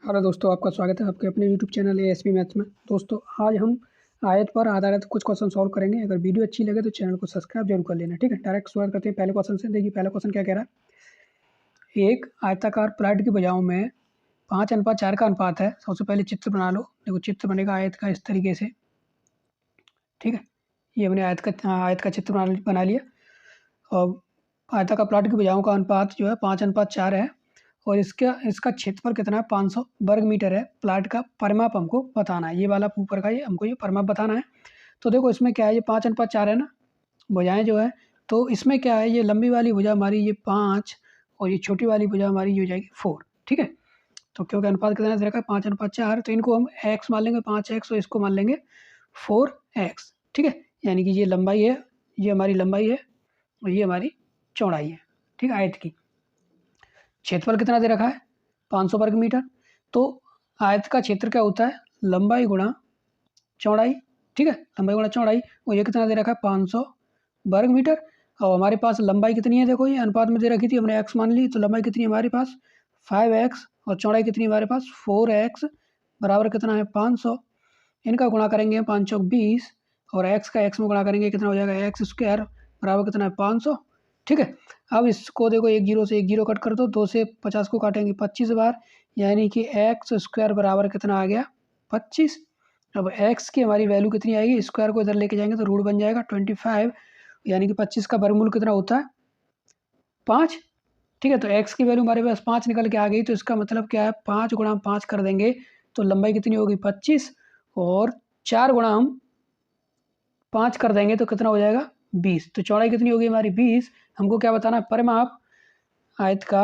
Hello दोस्तों, आपका स्वागत है आपके अपने यूट्यूब चैनल एएसपी मैथ्स में। दोस्तों, आज हम आयत पर आधारित कुछ क्वेश्चन सॉल्व करेंगे। अगर वीडियो अच्छी लगे तो चैनल को सब्सक्राइब जरूर कर लेना, ठीक है। डायरेक्ट शुरुआत करते हैं पहले क्वेश्चन से। देखिए पहला क्वेश्चन क्या कह रहा है। एक आयताकार प्लेट की भुजाओं में 5:4 का अनुपात है। सबसे पहले चित्र बना लो। देखो चित्र बनेगा आयत का इस तरीके से, ठीक है। ये हमने आयत का चित्र बना लिया। और आयताकार प्लेट की भुजाओं का अनुपात जो है 5:4 है। और इसका क्षेत्रफल कितना है, 500 वर्ग मीटर है। प्लाट का परिमाप हमको बताना है। ये वाला ऊपर का हमको ये परिमाप बताना है। तो देखो इसमें क्या है, ये 5:4 है ना, भुजाएं जो है। तो इसमें क्या है, ये लंबी वाली भुजा हमारी ये 5 और ये छोटी वाली भुजा हमारी ये हो जाएगी 4, ठीक है। तो क्योंकि अनुपात कितना दे रखा है 5:4, तो इनको हम x मान लेंगे 5x और इसको मान लेंगे 4x, ठीक है। यानी कि ये लंबाई है, ये हमारी लंबाई है और ये हमारी चौड़ाई है, ठीक है, आयत की। क्षेत्रफल कितना दे रखा है 500 वर्ग मीटर। तो आयत का क्षेत्र क्या होता है, लंबाई गुणा चौड़ाई, ठीक है। लंबाई गुणा चौड़ाई, और ये कितना दे रखा है 500 वर्ग मीटर। और हमारे पास लंबाई कितनी है, देखो ये अनुपात में दे रखी थी, हमने x मान ली। तो लंबाई कितनी है हमारे पास 5x और चौड़ाई कितनी है हमारे पास 4x, बराबर कितना है 500। इनका गुणा करेंगे 5 चौक 20 और x का x में गुणा करेंगे कितना हो जाएगा x स्क्वायर, बराबर कितना है 500, ठीक है। अब इसको देखो एक जीरो से एक जीरो कट कर दो, 2 से 50 को काटेंगे 25 बार, यानी कि एक्स स्क्वायर बराबर कितना आ गया 25। अब x की हमारी वैल्यू कितनी आएगी, स्क्वायर को इधर लेके जाएंगे तो रूट बन जाएगा 25, यानी कि 25 का वर्गमूल कितना होता है 5, ठीक है। तो x की वैल्यू हमारे पास 5 निकल के आ गई। तो इसका मतलब क्या है, 5 गुणा हम 5 कर देंगे तो लंबाई कितनी होगी 25, और 4 गुणा हम 5 कर देंगे तो कितना हो जाएगा 20। तो चौड़ाई कितनी होगी हमारी 20। हमको क्या बताना है, परिमाप, आयत का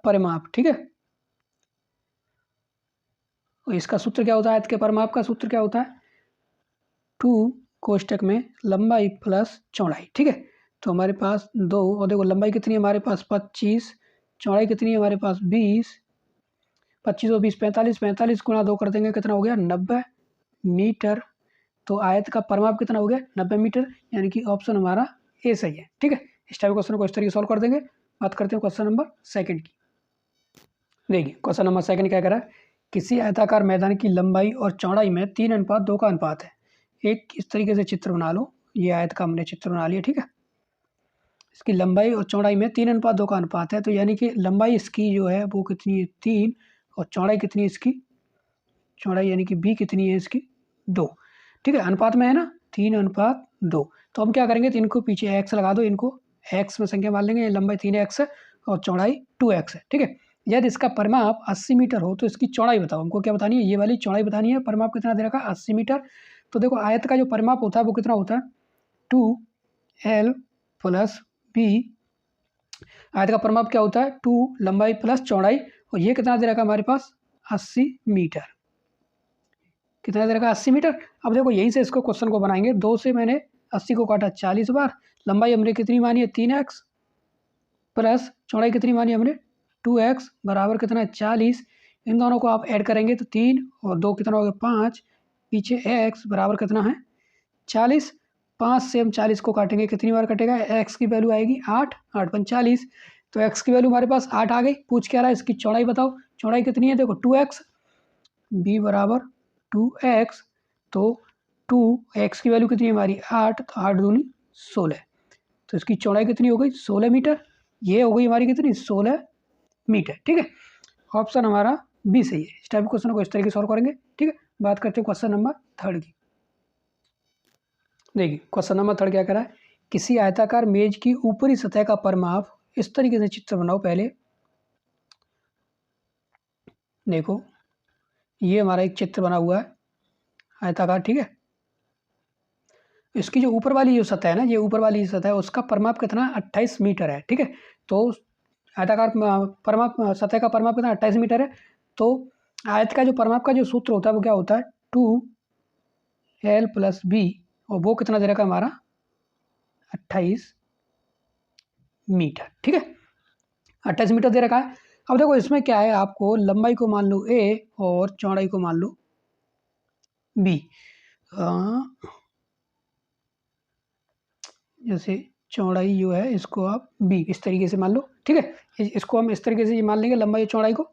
परिमाप, ठीक है। और इसका सूत्र क्या होता है, आयत के परिमाप का सूत्र क्या होता है 2 कोष्टक में लंबाई प्लस चौड़ाई, ठीक है। तो हमारे पास 2, और देखो लंबाई कितनी है हमारे पास 25, चौड़ाई कितनी है हमारे पास 20, 25 और 20 45, 45 गुणा 2 कर देंगे कितना हो गया 90 मीटर। तो आयत का परिमाप कितना हो गया 90 मीटर, यानी कि ऑप्शन हमारा ए सही है, ठीक है। इस टाइप क्वेश्चन को इस तरीके सॉल्व कर देंगे। बात करते हैं क्वेश्चन नंबर सेकंड की। देखिए क्वेश्चन नंबर सेकंड क्या कह रहा है, किसी आयताकार मैदान की लंबाई और चौड़ाई में 3:2 का अनुपात है। एक इस तरीके से चित्र बना लो। ये आयत का हमने चित्र बना लिया, ठीक है। इसकी लंबाई और चौड़ाई में 3:2 का अनुपात है। तो यानी कि लंबाई इसकी जो है वो कितनी है 3, और चौड़ाई कितनी है इसकी, चौड़ाई यानी कि बी कितनी है इसकी 2, ठीक है। अनुपात में है ना 3:2। तो हम क्या करेंगे, तो इनको पीछे x लगा दो, इनको x में संख्या मान लेंगे। लंबाई 3x है और चौड़ाई 2x है, ठीक है। यदि इसका परिमाप 80 मीटर हो तो इसकी चौड़ाई बताओ। हमको क्या बतानी है, ये वाली चौड़ाई बतानी है। परिमाप कितना दे रखा है 80 मीटर। तो देखो आयत का जो परिमाप होता है वो कितना होता है 2l प्लस बी। आयत का परिमाप क्या होता है 2 लंबाई प्लस चौड़ाई, और ये कितना दे रखा है हमारे पास 80 मीटर। कितना दे रखा है 80 मीटर। अब देखो यहीं से इसको क्वेश्चन को बनाएंगे। 2 से मैंने 80 को काटा 40 बार। लंबाई हमने कितनी मानी है 3x, प्लस चौड़ाई कितनी मानी हमने 2x, बराबर कितना है 40। इन दोनों को आप ऐड करेंगे तो 3 और 2 कितना हो गया 5, पीछे x बराबर कितना है 40। 5 से हम 40 को काटेंगे, कितनी बार कटेगा, x की वैल्यू आएगी 8, 8 × 40। तो x की वैल्यू हमारे पास 8 आ गई। पूछ क्या रहा है, इसकी चौड़ाई बताओ। चौड़ाई कितनी है, देखो 2x, b बराबर 2x। तो 2x की वैल्यू कितनी है हमारी 8, तो 8 दूनी 16। तो इसकी चौड़ाई कितनी हो गई 16 मीटर। ये हो गई हमारी कितनी 16 मीटर, ठीक है। ऑप्शन हमारा बी सही है। इस टाइप क्वेश्चन को इस तरीके सॉल्व करेंगे, ठीक है। बात करते हैं क्वेश्चन नंबर थर्ड की। देखिए क्वेश्चन नंबर थर्ड क्या कह रहा है, किसी आयताकार मेज की ऊपरी सतह का परिमाप, इस तरीके से चित्र बनाओ पहले। देखो ये हमारा एक चित्र बना हुआ है आयताकार, ठीक है। इसकी जो ऊपर वाली जो सतह है ना, ये ऊपर वाली सतह है, उसका परिमाप कितना 28 मीटर है, ठीक है। तो आयताकार परिमाप, सतह का परिमाप कितना 28 मीटर है। तो आयत का जो परिमाप का जो सूत्र होता है वो क्या होता है 2l + b, और वो कितना दे रखा है हमारा 28 मीटर, ठीक है। 28 मीटर दे रखा है। अब देखो इसमें क्या है, आपको लंबाई को मान लो a और चौड़ाई को मान लो b। जैसे चौड़ाई जो है इसको आप b इस तरीके से मान लो, ठीक है। इसको हम इस तरीके से ये मान लेंगे लंबाई और चौड़ाई को।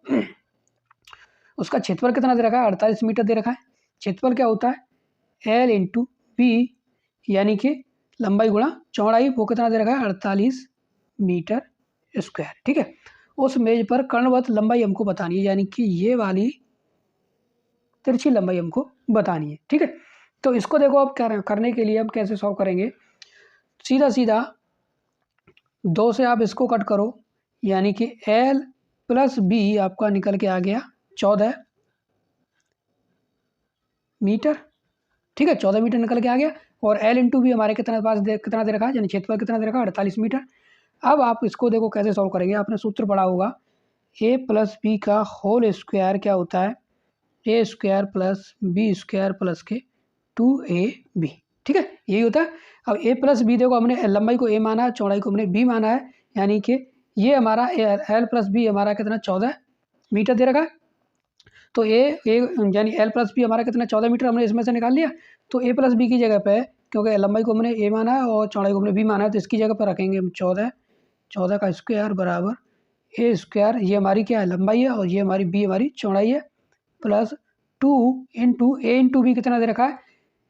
उसका क्षेत्रफल कितना दे रखा है, 48 मीटर दे रखा है। क्षेत्रफल क्या होता है, L इंटू बी, यानी कि लंबाई गुणा चौड़ाई, वो कितना दे रखा है, 48 मीटर स्क्वायर, ठीक है। उस मेज पर कर्णवत लंबाई हमको बतानी है, यानी कि ये वाली तिरछी लंबाई हमको बतानी है, ठीक है। तो इसको देखो अब क्या करने के लिए अब कैसे सॉल्व करेंगे, सीधा सीधा 2 से आप इसको कट करो, यानी कि L प्लस बी आपका निकल के आ गया 14 मीटर, ठीक है। 14 मीटर निकल के आ गया। और L इंटू बी हमारे कितना दे रखा है, यानी क्षेत्रफल कितना दे रखा है, 48 मीटर। अब आप इसको देखो कैसे सॉल्व करेंगे, आपने सूत्र पढ़ा होगा a प्लस बी का होल स्क्वायर क्या होता है, A square plus B square plus के 2ab, ठीक है, यही होता है। अब a प्लस बी देखो हमने लंबाई को a माना है, चौड़ाई को हमने b माना है, यानी कि ये हमारा L प्लस बी हमारा कितना 14 मीटर दे रखा है। तो a यानी L प्लस बी हमारा कितना 14 मीटर हमने इसमें से निकाल लिया। तो a प्लस बी की जगह पे, क्योंकि लंबाई को हमने a माना है और चौड़ाई को हमने b माना है, तो इसकी जगह पर रखेंगे हम 14 का स्क्वायर बराबर a स्क्वायर, ये हमारी क्या है लंबाई है, और ये हमारी b हमारी चौड़ाई है, plus 2 into a into B कितना दे रखा है,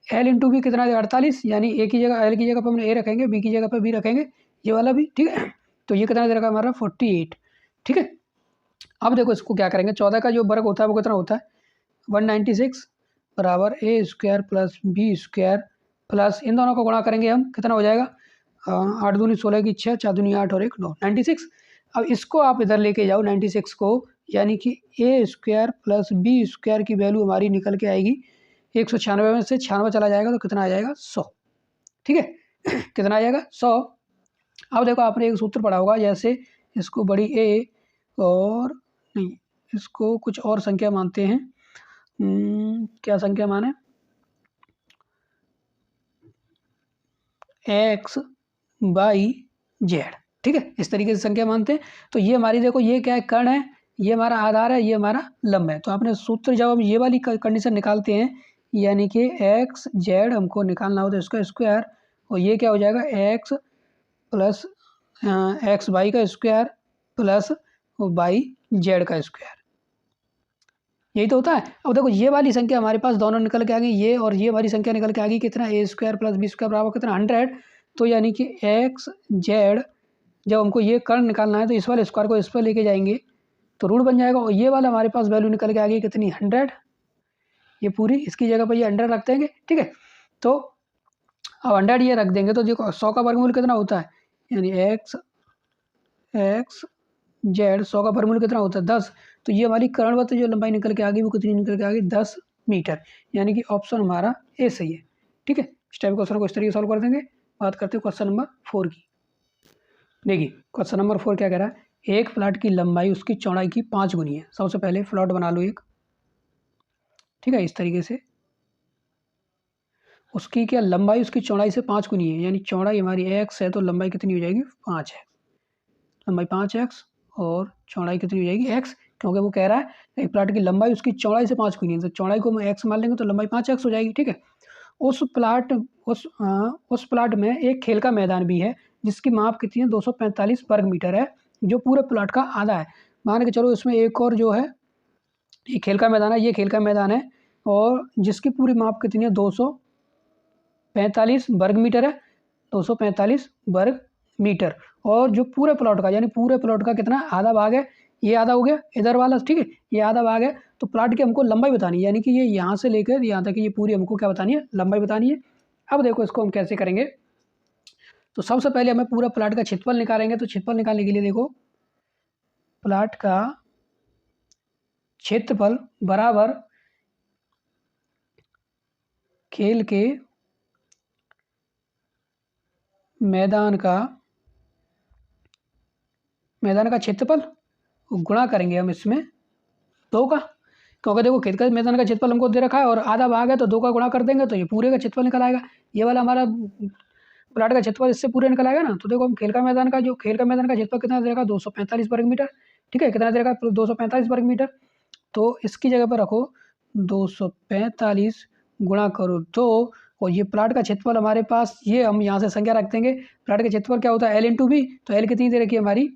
L इंटू बी कितना है 48, यानी a की जगह L की जगह पर हमने a रखेंगे, b की जगह पर b रखेंगे, ये वाला भी, ठीक है। तो ये कितना दे रखा है हमारा 48, ठीक है। अब देखो इसको क्या करेंगे, 14 का जो वर्ग होता है वो कितना होता है 196 बराबर a square plus B square plus इन दोनों को गुणा करेंगे हम, कितना हो जाएगा 8 दूनी 16 की 6, 4 दूनी 8 और 1 9, 96। अब इसको आप इधर लेके जाओ 96 को, यानी कि a square plus B square की वैल्यू हमारी निकल के आएगी 196 में से 96 चला जाएगा तो कितना आ जाएगा 100, ठीक है। कितना आ जाएगा 100। अब देखो आपने एक सूत्र पढ़ा होगा, जैसे इसको बड़ी a और नहीं, इसको कुछ और संख्या मानते हैं, क्या संख्या माने, x बाई जेड, ठीक है, इस तरीके से संख्या मानते हैं। तो ये हमारी देखो ये क्या है, कर्ण है, ये हमारा आधार है, ये हमारा लंब है। तो आपने सूत्र जब हम ये वाली कंडीशन निकालते हैं, यानी कि एक्स जेड हमको निकालना हो तो इसका स्क्वायर, और ये क्या हो जाएगा एक्स प्लस एक्स वाई का स्क्वायर प्लस वाई जेड का स्क्वायर, यही तो होता है। अब देखो ये वाली संख्या हमारे पास दोनों निकल के आ गई, ये और ये वाली संख्या निकल के आ गई, कितना ए स्क्वायर प्लस बी स्क्वायर बराबर कितना 100। तो यानी कि एक्स जेड जब हमको ये कर्ण निकालना है तो इस वाले स्क्वायर को इस पर लेके जाएंगे तो रूट बन जाएगा, और ये वाला हमारे पास वैल्यू निकल के आ गई कितनी 100, ये पूरी इसकी जगह पर ये 100 रख देंगे, ठीक है। तो अब 100 ये रख देंगे तो देखो 100 का वर्गमूल कितना होता है, यानी एक्स जेड 100 का वर्गमूल कितना होता है 10। तो ये हमारी कर्णवत जो लंबाई निकल के आ गई वो कितनी निकल के आ गई 10 मीटर, यानी कि ऑप्शन हमारा ए सही है, ठीक है। इस टाइप क्वेश्चन को इस तरीके सॉल्व कर देंगे। बात करते हैं क्वेश्चन नंबर 4 की। देखिए क्वेश्चन नंबर 4 क्या कह रहा है, एक प्लॉट की लंबाई उसकी चौड़ाई की 5 गुनी है। सबसे पहले प्लॉट बना लो एक, ठीक है, इस तरीके से उसकी क्या लंबाई उसकी चौड़ाई से 5 गुनी है, यानी चौड़ाई हमारी x है तो लंबाई कितनी हो जाएगी 5 है, लंबाई 5x और चौड़ाई कितनी हो जाएगी x, क्योंकि वो कह रहा है एक प्लॉट की लंबाई उसकी चौड़ाई से 5 गुनी है, तो चौड़ाई को हम x मान लेंगे तो लंबाई 5x हो जाएगी, ठीक है। उस प्लॉट में एक खेल का मैदान भी है जिसकी माप कितनी है 245 वर्ग मीटर है, जो पूरे प्लॉट का आधा है। मान के चलो इसमें एक और जो है ये खेल का मैदान है, ये खेल का मैदान है और जिसकी पूरी माप कितनी है 245 वर्ग मीटर है, 245 वर्ग मीटर, और जो पूरे प्लॉट का यानी पूरे प्लॉट का कितना आधा भाग है, ये आधा हो गया इधर वाला, ठीक है, ये आधा भाग है। तो प्लॉट की हमको लंबाई बतानी है, यानी कि ये यहाँ से लेकर यहाँ तक ये पूरी हमको क्या बतानी है लंबाई बतानी है। अब देखो इसको हम कैसे करेंगे, तो सबसे पहले हमें पूरा प्लॉट का क्षेत्रफल निकालेंगे। तो क्षेत्रफल निकालने के लिए देखो प्लॉट का क्षेत्रफल बराबर खेल के मैदान का क्षेत्रफल गुणा करेंगे हम इसमें 2 का, क्योंकि देखो खेत का मैदान का क्षेत्रफल हमको दे रखा है और आधा भाग है तो 2 का गुणा कर देंगे तो ये पूरे का क्षेत्रफल निकल आएगा। ये वाला हमारा प्लॉट का क्षेत्रफल इससे पूरे निकल आएगा ना। तो देखो हम खेल का मैदान का क्षेत्रफल कितना दे रखा 245 वर्ग मीटर, ठीक है, कितना दे रखा 245 वर्ग मीटर। तो इसकी जगह पर रखो 245 गुणा करो 2, और ये प्लाट का क्षेत्रफल हमारे पास, ये हम यहाँ से संख्या रख देंगे। प्लाट का क्षेत्रफल क्या होता है, एल इंटू बी। तो एल कितनी दे रखी है हमारी,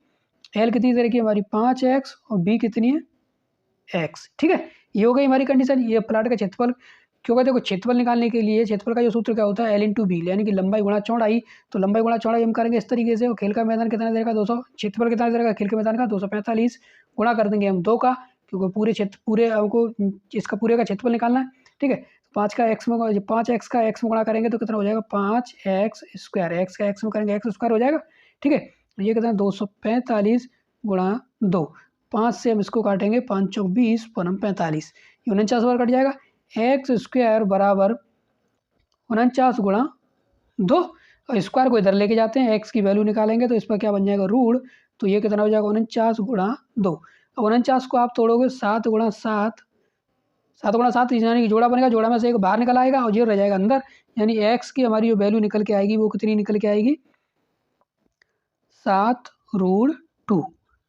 एल कितनी दे रखी है हमारी 5x और बी कितनी है x। ठीक है, ये हो गई हमारी कंडीशन। ये प्लाट का क्षेत्रफल, क्योंकि देखो क्षेत्रफल निकालने के लिए क्षेत्रफल का जो सूत्र क्या होता है, एल इंटू बी, यानी कि लंबाई गुणा चौड़ाई। तो लंबाई गुणा चौड़ाई हम करेंगे इस तरीके से। और खेल का मैदान कितना देगा 200, क्षेत्रफल कितना देगा खेल के मैदान का 245, गुणा कर देंगे हम 2 का, क्योंकि पूरे हमको इसका पूरे का क्षेत्रफल निकालना है। ठीक है, 5 का एक्स में 5x का एक्स में गुणा करेंगे तो कितना हो जाएगा 5x स्क्वायर, एक्स का एक्स में करेंगे एक्स स्क्वायर हो जाएगा। ठीक है, ये कितना 245 गुणा 2, 5 से हम इसको काटेंगे 5 चौक 20 पनम 45, 49 बार कट जाएगा। एक्स स्क्वायर बराबर 49 गुणा 2, और स्क्वायर को इधर लेके जाते हैं, एक्स की वैल्यू निकालेंगे तो इस पर क्या बन जाएगा रूढ़। तो ये कितना हो जाएगा 49 गुणा 2। अब 49 को आप तोड़ोगे 7 गुणा 7, 7 गुणा 7 यानी कि जोड़ा बनेगा, जोड़ा में से एक बाहर निकल आएगा और ये रह जाएगा अंदर, यानी एक्स की हमारी जो वैल्यू निकल के आएगी वो कितनी निकल के आएगी 7√2।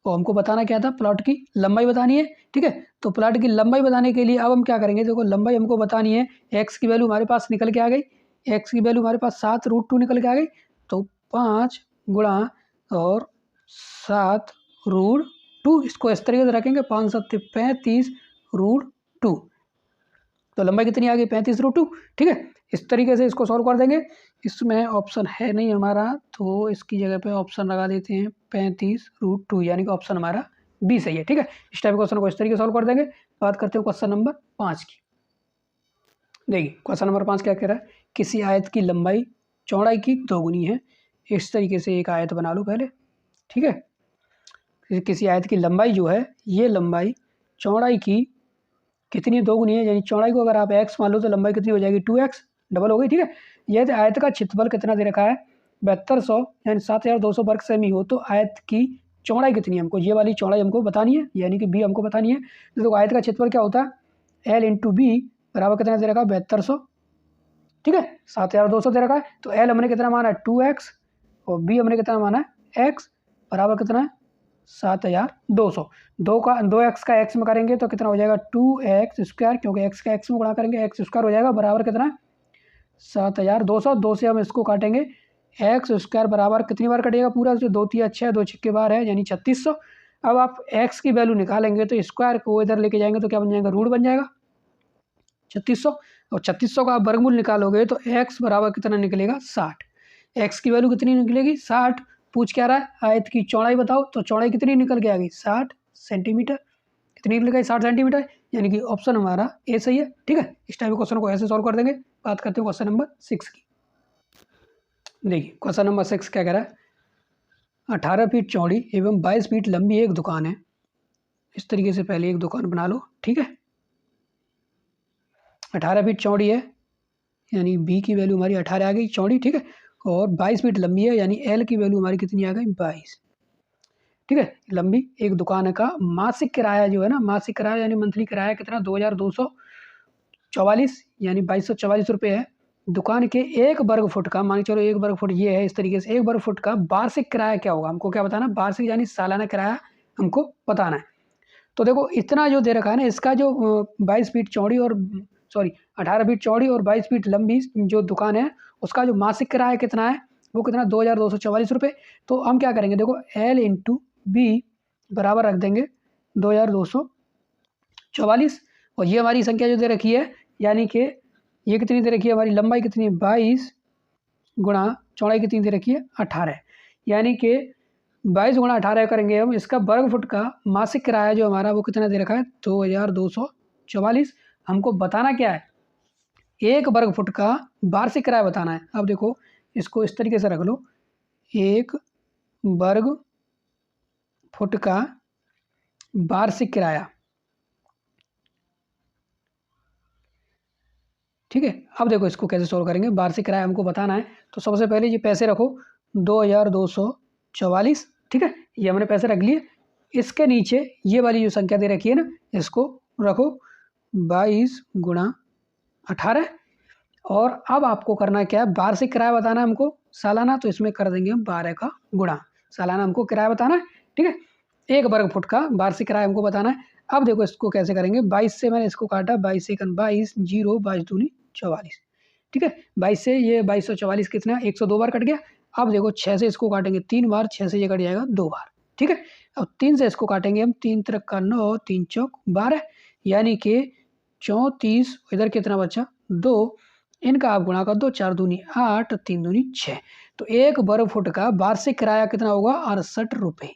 और हमको बताना क्या था, प्लॉट की लंबाई बतानी है। ठीक है, तो प्लॉट की लंबाई बताने के लिए अब हम क्या करेंगे, देखो लंबाई हमको बतानी है, एक्स की वैल्यू हमारे पास निकल के आ गई, एक्स की वैल्यू हमारे पास 7√2 निकल के आ गई। तो 5 गुणा और 7√2, इसको इस तरीके से रखेंगे 5 7 35√2। तो लंबाई कितनी आ गई 35√2। ठीक है, इस तरीके से इसको सॉल्व कर देंगे। इसमें ऑप्शन है नहीं हमारा, तो इसकी जगह पे ऑप्शन लगा देते हैं 35√2, यानी कि ऑप्शन हमारा बी सही है। ठीक है, इस टाइप क्वेश्चन को इस तरीके से सॉल्व कर देंगे। बात करते हैं क्वेश्चन नंबर 5 की। देखिए क्वेश्चन नंबर 5 क्या कह रहा है, किसी आयत की लंबाई चौड़ाई की दोगुनी है। इस तरीके से एक आयत बना लो पहले। ठीक है, किसी आयत की लंबाई जो है, ये लंबाई चौड़ाई की कितनी दोगुनी है, यानी चौड़ाई को अगर आप x मान लो तो लंबाई कितनी हो जाएगी 2x, डबल हो गई। ठीक है, यदि आयत का क्षेत्रफल कितना दे रखा है 7200 यानी 7200 वर्ग सेमी हो, तो आयत की चौड़ाई कितनी है, हमको ये वाली चौड़ाई हमको बतानी है, यानी कि बी हमको बतानी है। तो देखो आयत का क्षेत्रफल क्या होता है, एल इंटू बी बराबर कितना दे रखा है 7200। ठीक है, 7200 दे रखा है, तो एल हमने कितना माना है 2x और बी हमने कितना माना है x, बराबर कितना है 7200। 2x का x में करेंगे तो कितना हो जाएगा 2x स्क्वायर, क्योंकि x का x में गुणा करेंगे x स्क्वायर हो जाएगा, बराबर कितना 7200। 2 से हम इसको काटेंगे, एक्स स्क्वायर बराबर कितनी बार कटेगा पूरा, जो 2 3 6 2 छक्के बार है, यानी 3600। अब आप x की वैल्यू निकालेंगे तो स्क्वायर को इधर लेके जाएंगे तो क्या बन जाएगा रूट बन जाएगा 3600, और 3600 का आप वर्गमूल निकालोगे तो x बराबर कितना निकलेगा 60। x की वैल्यू कितनी निकलेगी 60। पूछ क्या रहा है, आयत की चौड़ाई बताओ, तो चौड़ाई कितनी निकल के आ गई 60 सेंटीमीटर। कितनी निकल गई 60 सेंटीमीटर, यानी कि ऑप्शन हमारा ए सही है। ठीक है, इस टाइप के क्वेश्चन को ऐसे सॉल्व कर देंगे। बात करते हैं क्वेश्चन नंबर 6 की। देखिए क्वेश्चन नंबर 6 क्या कह रहा है, 18 फीट चौड़ी एवं 22 फीट लंबी एक दुकान है। इस तरीके से पहले एक दुकान बना लो। ठीक है, 18 फीट चौड़ी है, यानी बी की वैल्यू हमारी 18 आ गई चौड़ी। ठीक है, और 22 फीट लंबी है, यानी एल की वैल्यू हमारी कितनी आ गई 22। ठीक है, लंबी एक दुकान का मासिक किराया जो है ना, मासिक किराया यानी मंथली किराया कितना 2244, यानी 2244 रुपये है। दुकान के 1 वर्ग फुट का, मान के चलो 1 वर्ग फुट ये है, इस तरीके से 1 वर्ग फुट का वार्षिक किराया क्या होगा, हमको क्या बताना, वार्षिक यानी सालाना किराया हमको बताना है। तो देखो इतना जो दे रखा है ना, इसका जो 22 फीट चौड़ी और 18 फीट चौड़ी और 22 फीट लंबी जो दुकान है, उसका जो मासिक किराया कितना है, वो कितना 2244 रुपये। तो हम क्या करेंगे, देखो एल इंटू बी बराबर रख देंगे 2244, और ये हमारी संख्या जो दे रखी है, यानी कि ये कितनी दे रखी है, हमारी लंबाई कितनी है 22 गुणा चौड़ाई कितनी दे रखी है 18, यानी कि 22 गुणा 18 करेंगे हम, इसका वर्ग फुट का मासिक किराया जो हमारा वो कितना दे रखा है 2244। हमको बताना क्या है, 1 वर्ग फुट का वार्षिक किराया बताना है। अब देखो इसको इस तरीके से रख लो, 1 वर्ग फुट का वार्षिक किराया। ठीक है, अब देखो इसको कैसे सोल्व करेंगे, वार्षिक किराया हमको बताना है। तो सबसे पहले ये पैसे रखो 2244। ठीक है, ये हमने पैसे रख लिए। इसके नीचे ये वाली जो संख्या दे रखी है ना, इसको रखो 22 गुणा 18। और अब आपको करना क्या है, वार्षिक किराया बताना है हमको सालाना, तो इसमें कर देंगे हम 12 का गुणा। सालाना हमको किराया बताना है। ठीक है, 1 वर्ग फुट का वार्षिक किराया हमको बताना है। अब देखो इसको कैसे करेंगे, 22 से मैंने इसको काटा, 22 से 22 0 22 दूनी 44। ठीक है। 22 से ये 2244 कितना 102 बार कट गया। अब देखो 6 से इसको काटेंगे 3 बार, 6 से ये कट जाएगा 2 बार, ठीक है। अब 3 से इसको काटेंगे हम, 3 त्रिक का 9, 3 चौक 12, यानी कि 34। इधर कितना बचा 2, इनका आप गुणा कर दो, 4 दूनी 8, 3 दूनी 6। तो 1 वर्ग फुट का वार्षिक किराया कितना होगा 68 रुपये।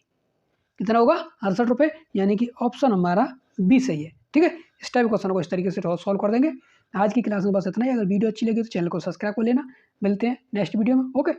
कितना होगा 68 रुपये, यानी कि ऑप्शन हमारा बी सही है, ठीक है। इस टाइप क्वेश्चन को इस तरीके से सॉल्व कर देंगे। आज की क्लास में बस इतना ही। अगर वीडियो अच्छी लगी तो चैनल को सब्सक्राइब कर लेना। मिलते हैं नेक्स्ट वीडियो में। ओके।